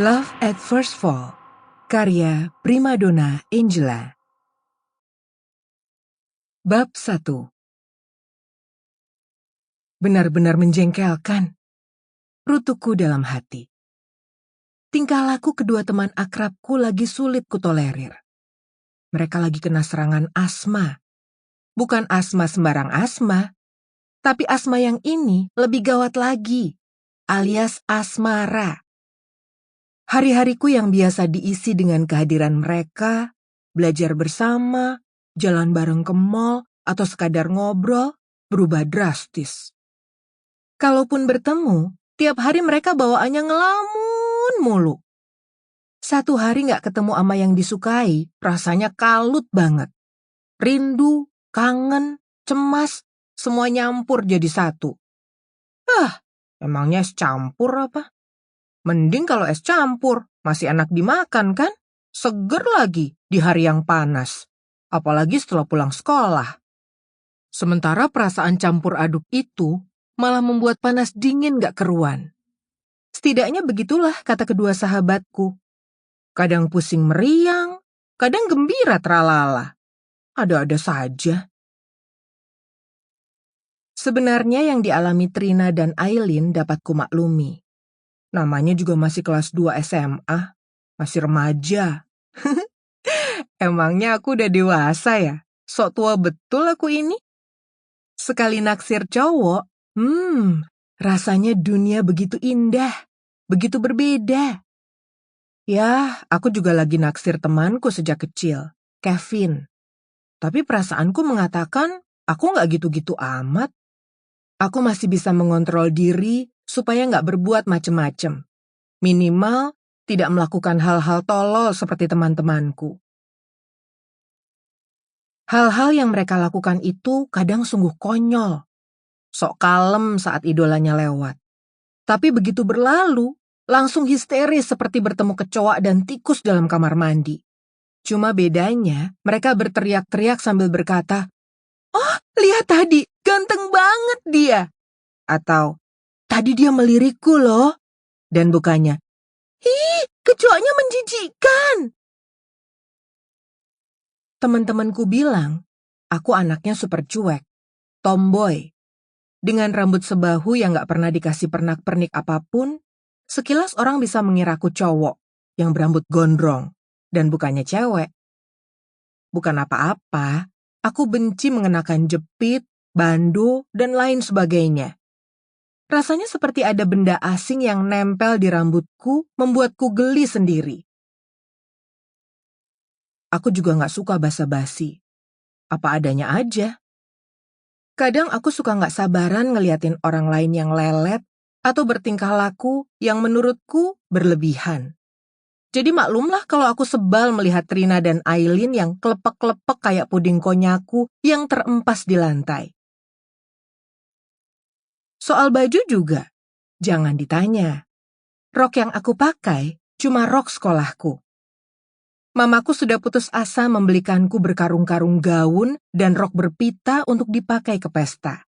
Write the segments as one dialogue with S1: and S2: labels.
S1: Love at First Fall, karya Primadona Angela. Bab 1. Benar-benar menjengkelkan, rutuku dalam hati. Tingkah laku kedua teman akrabku lagi sulit kutolerir. Mereka lagi kena serangan asma. Bukan asma sembarang asma, tapi asma yang ini lebih gawat lagi, alias asmara. Hari-hariku yang biasa diisi dengan kehadiran mereka, belajar bersama, jalan bareng ke mall, atau sekadar ngobrol, berubah drastis. Kalaupun bertemu, tiap hari mereka bawaannya ngelamun mulu. Satu hari gak ketemu ama yang disukai, rasanya kalut banget. Rindu, kangen, cemas, semua nyampur jadi satu. Emangnya es campur apa? Mending kalau es campur, masih enak dimakan kan? Seger lagi di hari yang panas. Apalagi setelah pulang sekolah. Sementara perasaan campur aduk itu malah membuat panas dingin gak keruan. Setidaknya begitulah kata kedua sahabatku. Kadang pusing meriang, kadang gembira tralala. Ada-ada saja. Sebenarnya yang dialami Trina dan Aileen dapat kumaklumi. Namanya juga masih kelas 2 SMA, masih remaja. Emangnya aku udah dewasa ya? Sok tua betul aku ini. Sekali naksir cowok, rasanya dunia begitu indah, begitu berbeda. Ya, aku juga lagi naksir temanku sejak kecil, Kevin. Tapi perasaanku mengatakan, aku gak gitu-gitu amat. Aku masih bisa mengontrol diri supaya gak berbuat macem-macem. Minimal, tidak melakukan hal-hal tolol seperti teman-temanku. Hal-hal yang mereka lakukan itu kadang sungguh konyol. Sok kalem saat idolanya lewat. Tapi begitu berlalu, langsung histeris seperti bertemu kecoa dan tikus dalam kamar mandi. Cuma bedanya, mereka berteriak-teriak sambil berkata, "Oh, lihat tadi, ganteng banget dia." Atau, "Tadi dia melirikku loh." Dan bukannya, "Ih, kecoanya menjijikkan." Teman-temanku bilang, aku anaknya super cuek, tomboy. Dengan rambut sebahu yang gak pernah dikasih pernak-pernik apapun, sekilas orang bisa mengiraku cowok yang berambut gondrong dan bukannya cewek. Bukan apa-apa, aku benci mengenakan jepit, bando, dan lain sebagainya. Rasanya seperti ada benda asing yang nempel di rambutku, membuatku geli sendiri. Aku juga gak suka basa-basi. Apa adanya aja. Kadang aku suka gak sabaran ngeliatin orang lain yang lelet atau bertingkah laku yang menurutku berlebihan. Jadi maklumlah kalau aku sebal melihat Trina dan Aileen yang klepek-klepek kayak puding konyaku yang terempas di lantai. Soal baju juga, jangan ditanya. Rok yang aku pakai cuma rok sekolahku. Mamaku sudah putus asa membelikanku berkarung-karung gaun dan rok berpita untuk dipakai ke pesta.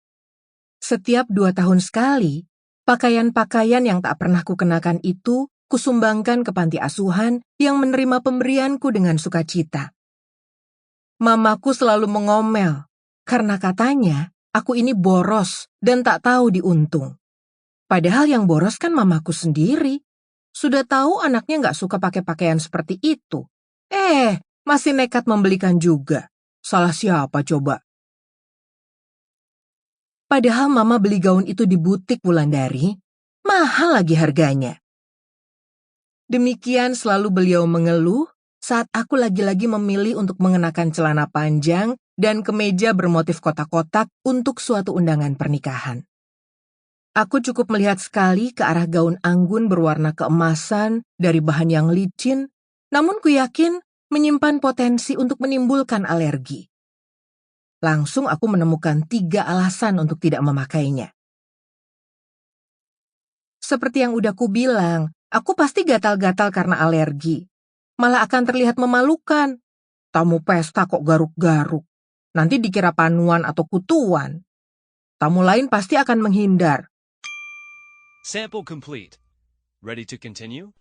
S1: Setiap 2 tahun sekali, pakaian-pakaian yang tak pernah kukenakan itu kusumbangkan ke panti asuhan yang menerima pemberianku dengan sukacita. Mamaku selalu mengomel, karena katanya aku ini boros dan tak tahu diuntung. Padahal yang boros kan mamaku sendiri. Sudah tahu anaknya gak suka pakai pakaian seperti itu. Masih nekat membelikan juga. Salah siapa coba? Padahal mama beli gaun itu di butik Wulandari, mahal lagi harganya. Demikian selalu beliau mengeluh saat aku lagi-lagi memilih untuk mengenakan celana panjang dan kemeja bermotif kotak-kotak untuk suatu undangan pernikahan. Aku cukup melihat sekali ke arah gaun anggun berwarna keemasan dari bahan yang licin, namun ku yakin menyimpan potensi untuk menimbulkan alergi. Langsung aku menemukan 3 alasan untuk tidak memakainya. Seperti yang udah ku bilang, aku pasti gatal-gatal karena alergi. Malah akan terlihat memalukan. Tamu pesta kok garuk-garuk. Nanti dikira panuan atau kutuan. Tamu lain pasti akan menghindar.
S2: Sample complete. Ready to continue?